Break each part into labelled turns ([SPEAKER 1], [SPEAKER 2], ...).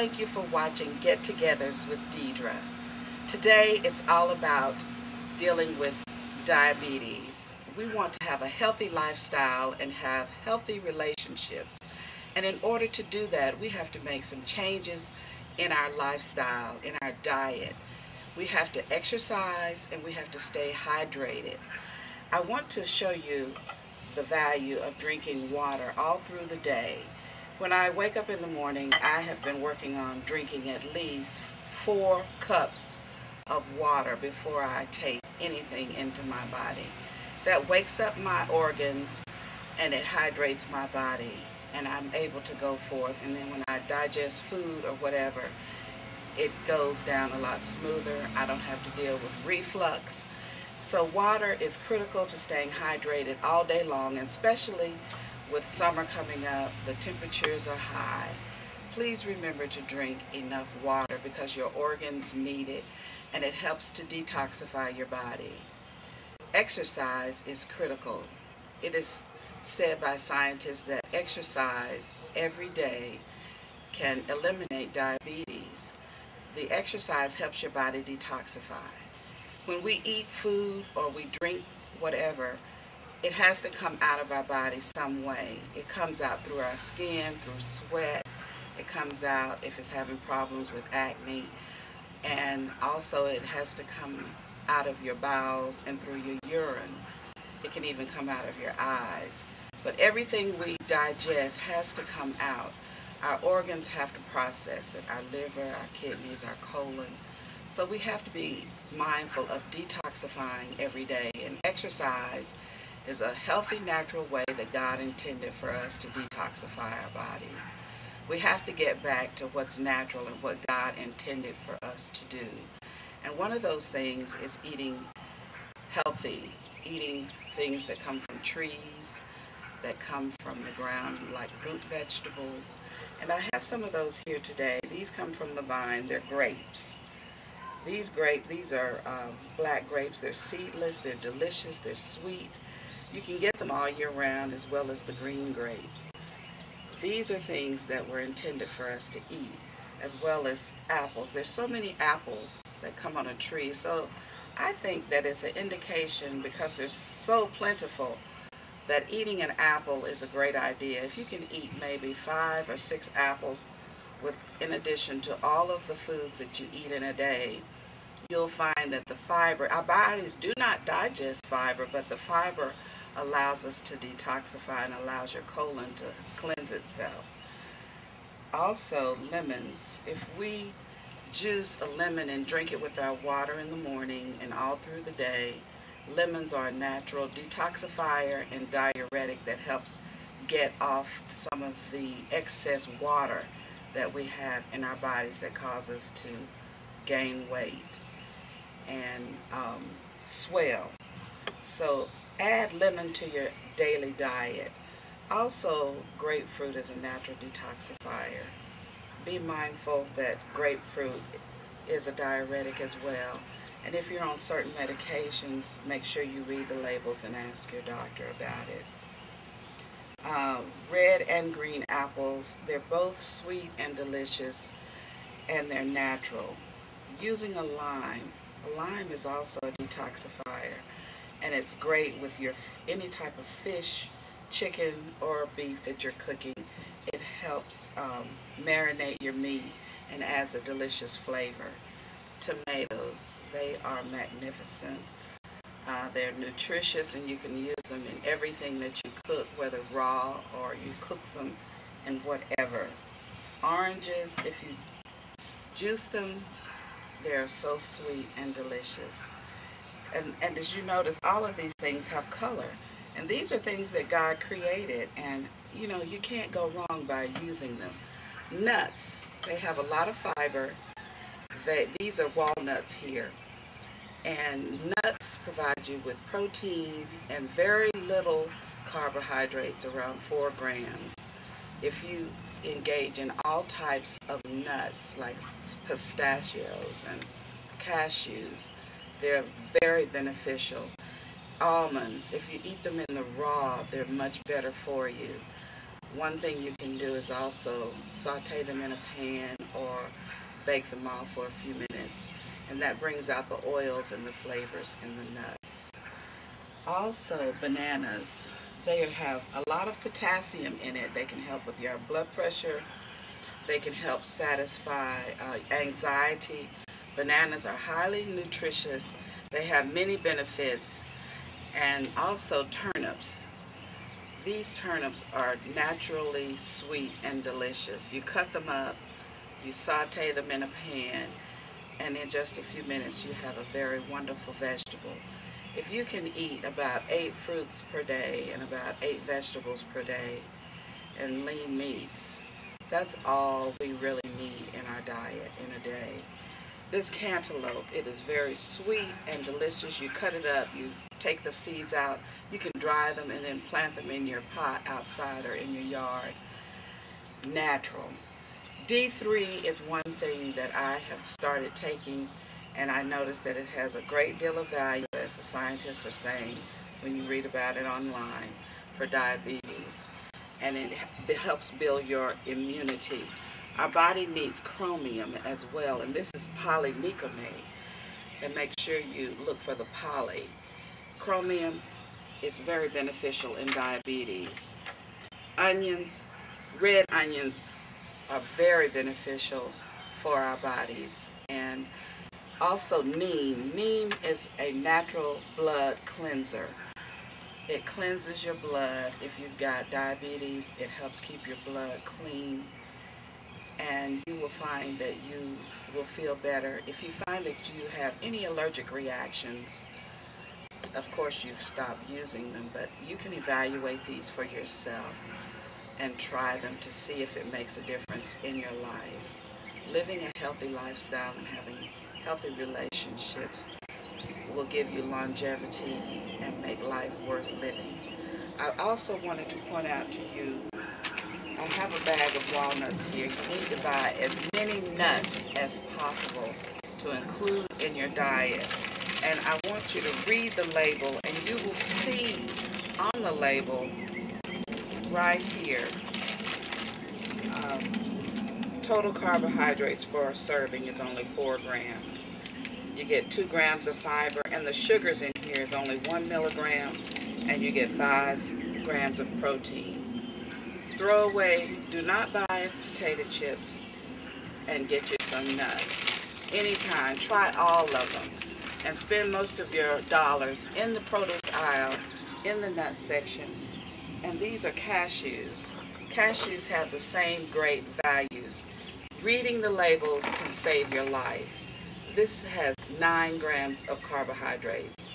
[SPEAKER 1] thank you for watching Get-Togethers with Deidre. Today it's all about dealing with diabetes. We want to have a healthy lifestyle and have healthy relationships. And in order to do that, we have to make some changes in our lifestyle, in our diet. We have to exercise and we have to stay hydrated. I want to show you the value of drinking water all through the day. When I wake up in the morning, I have been working on drinking at least 4 cups of water before I take anything into my body. That wakes up my organs and it hydrates my body, and I'm able to go forth. And then when I digest food or whatever, it goes down a lot smoother. I don't have to deal with reflux. So water is critical to staying hydrated all day long, and especially with summer coming up, the temperatures are high. Please remember to drink enough water because your organs need it, and it helps to detoxify your body. Exercise is critical. It is said by scientists that exercise every day can eliminate diabetes. The exercise helps your body detoxify. When we eat food or we drink whatever, it has to come out of our body some way. It comes out through our skin, through sweat. It comes out if it's having problems with acne. And also it has to come out of your bowels and through your urine. It can even come out of your eyes. But everything we digest has to come out. Our organs have to process it, our liver, our kidneys, our colon. So we have to be mindful of detoxifying every day. And exercise is a healthy, natural way that God intended for us to detoxify our bodies. We have to get back to what's natural and what God intended for us to do. And one of those things is eating healthy, eating things that come from trees, that come from the ground, like root vegetables. And I have some of those here today. These come from the vine. They're grapes. These are black grapes. They're seedless. They're delicious. They're sweet. You can get them all year round, as well as the green grapes. These are things that were intended for us to eat, as well as apples. There's so many apples that come on a tree. So I think that it's an indication, because they're so plentiful, that eating an apple is a great idea. If you can eat maybe 5 or 6 apples in addition to all of the foods that you eat in a day, you'll find that the fiber, our bodies do not digest fiber, but the fiber allows us to detoxify and allows your colon to cleanse itself. Also, lemons. If we juice a lemon and drink it with our water in the morning and all through the day, lemons are a natural detoxifier and diuretic that helps get off some of the excess water that we have in our bodies that cause us to gain weight and swell. So add lemon to your daily diet. Also, grapefruit is a natural detoxifier. Be mindful that grapefruit is a diuretic as well. And if you're on certain medications, make sure you read the labels and ask your doctor about it. Red and green apples, they're both sweet and delicious, and they're natural. Using a lime is also a detoxifier, and it's great with any type of fish, chicken, or beef that you're cooking. It helps marinate your meat and adds a delicious flavor. Tomatoes, they are magnificent. They're nutritious, and you can use them in everything that you cook, whether raw or you cook them in whatever. Oranges, if you juice them, they're so sweet and delicious. And as you notice, all of these things have color. And these are things that God created, and you know, you can't go wrong by using them. Nuts, they have a lot of fiber. These are walnuts here. And nuts provide you with protein and very little carbohydrates, around 4 grams. If you engage in all types of nuts, like pistachios and cashews, they're very beneficial. Almonds, if you eat them in the raw, they're much better for you. One thing you can do is also saute them in a pan or bake them off for a few minutes, and that brings out the oils and the flavors in the nuts. Also, bananas, they have a lot of potassium in it. They can help with your blood pressure. They can help satisfy anxiety. Bananas are highly nutritious. They have many benefits. And also turnips. These turnips are naturally sweet and delicious. You cut them up, you saute them in a pan, and in just a few minutes you have a very wonderful vegetable. If you can eat about 8 fruits per day and about 8 vegetables per day and lean meats, that's all we really need in our diet in a day. This cantaloupe, it is very sweet and delicious. You cut it up, you take the seeds out, you can dry them and then plant them in your pot outside or in your yard. Natural. D3 is one thing that I have started taking, and I noticed that it has a great deal of value, as the scientists are saying when you read about it online, for diabetes. And it helps build your immunity. Our body needs chromium as well, and this is polynicomate. And make sure you look for the poly. Chromium is very beneficial in diabetes. Onions, red onions, are very beneficial for our bodies. And also neem. Neem is a natural blood cleanser. It cleanses your blood. If you've got diabetes, it helps keep your blood clean. And you will find that you will feel better. If you find that you have any allergic reactions, of course you stop using them, but you can evaluate these for yourself and try them to see if it makes a difference in your life. Living a healthy lifestyle and having healthy relationships will give you longevity and make life worth living. I also wanted to point out to you, I have a bag of walnuts here. You need to buy as many nuts as possible to include in your diet. And I want you to read the label, and you will see on the label right here, total carbohydrates for a serving is only 4 grams. You get 2 grams of fiber, and the sugars in here is only 1 milligram, and you get 5 grams of protein. Throw away, do not buy potato chips, and get you some nuts. Anytime, try all of them, and spend most of your dollars in the produce aisle, in the nut section. And these are cashews. Cashews have the same great values. Reading the labels can save your life. This has 9 grams of carbohydrates.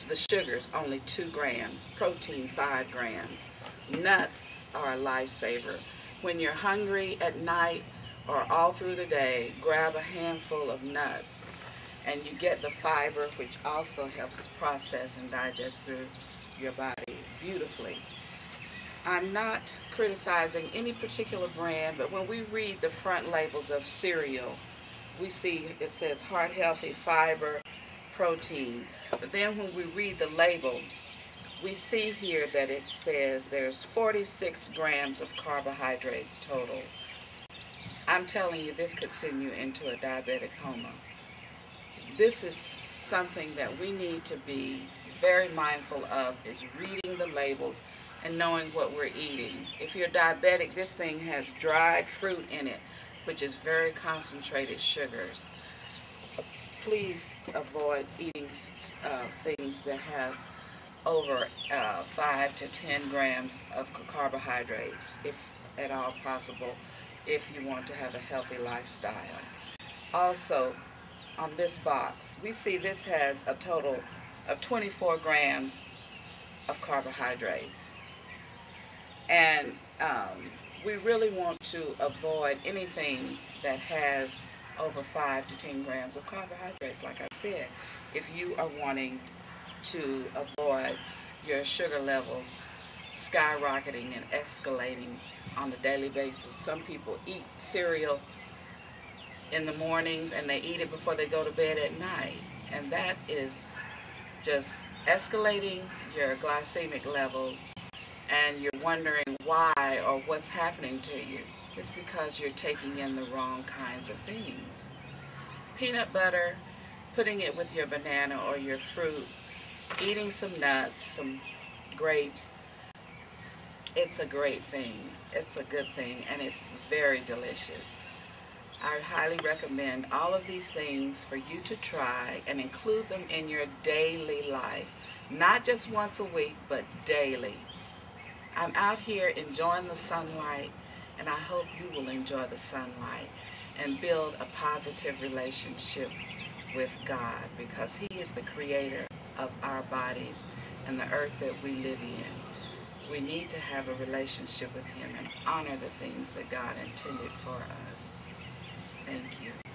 [SPEAKER 1] The sugar's only 2 grams. Protein, 5 grams. Nuts are a lifesaver. When you're hungry at night or all through the day, grab a handful of nuts, and you get the fiber, which also helps process and digest through your body beautifully. I'm not criticizing any particular brand, but when we read the front labels of cereal, we see it says heart healthy, fiber, protein. But then when we read the label, we see here that it says there's 46 grams of carbohydrates total. I'm telling you, this could send you into a diabetic coma. This is something that we need to be very mindful of, is reading the labels and knowing what we're eating. If you're diabetic, this thing has dried fruit in it, which is very concentrated sugars. Please avoid eating things that have over 5 to 10 grams of carbohydrates, if at all possible, if you want to have a healthy lifestyle. Also, on this box, we see this has a total of 24 grams of carbohydrates. And we really want to avoid anything that has over 5 to 10 grams of carbohydrates. Like I said, if you are wanting to avoid your sugar levels skyrocketing and escalating on a daily basis. Some people eat cereal in the mornings and they eat it before they go to bed at night, and that is just escalating your glycemic levels and you're wondering why or what's happening to you, it's because you're taking in the wrong kinds of things. Peanut butter, putting it with your banana or your fruit, eating some nuts, some grapes, it's a great thing. It's a good thing, and it's very delicious. I highly recommend all of these things for you to try and include them in your daily life. Not just once a week, but daily. I'm out here enjoying the sunlight, and I hope you will enjoy the sunlight and build a positive relationship with God, because He is the creator of our bodies and the earth that we live in. We need to have a relationship with Him and honor the things that God intended for us. Thank you.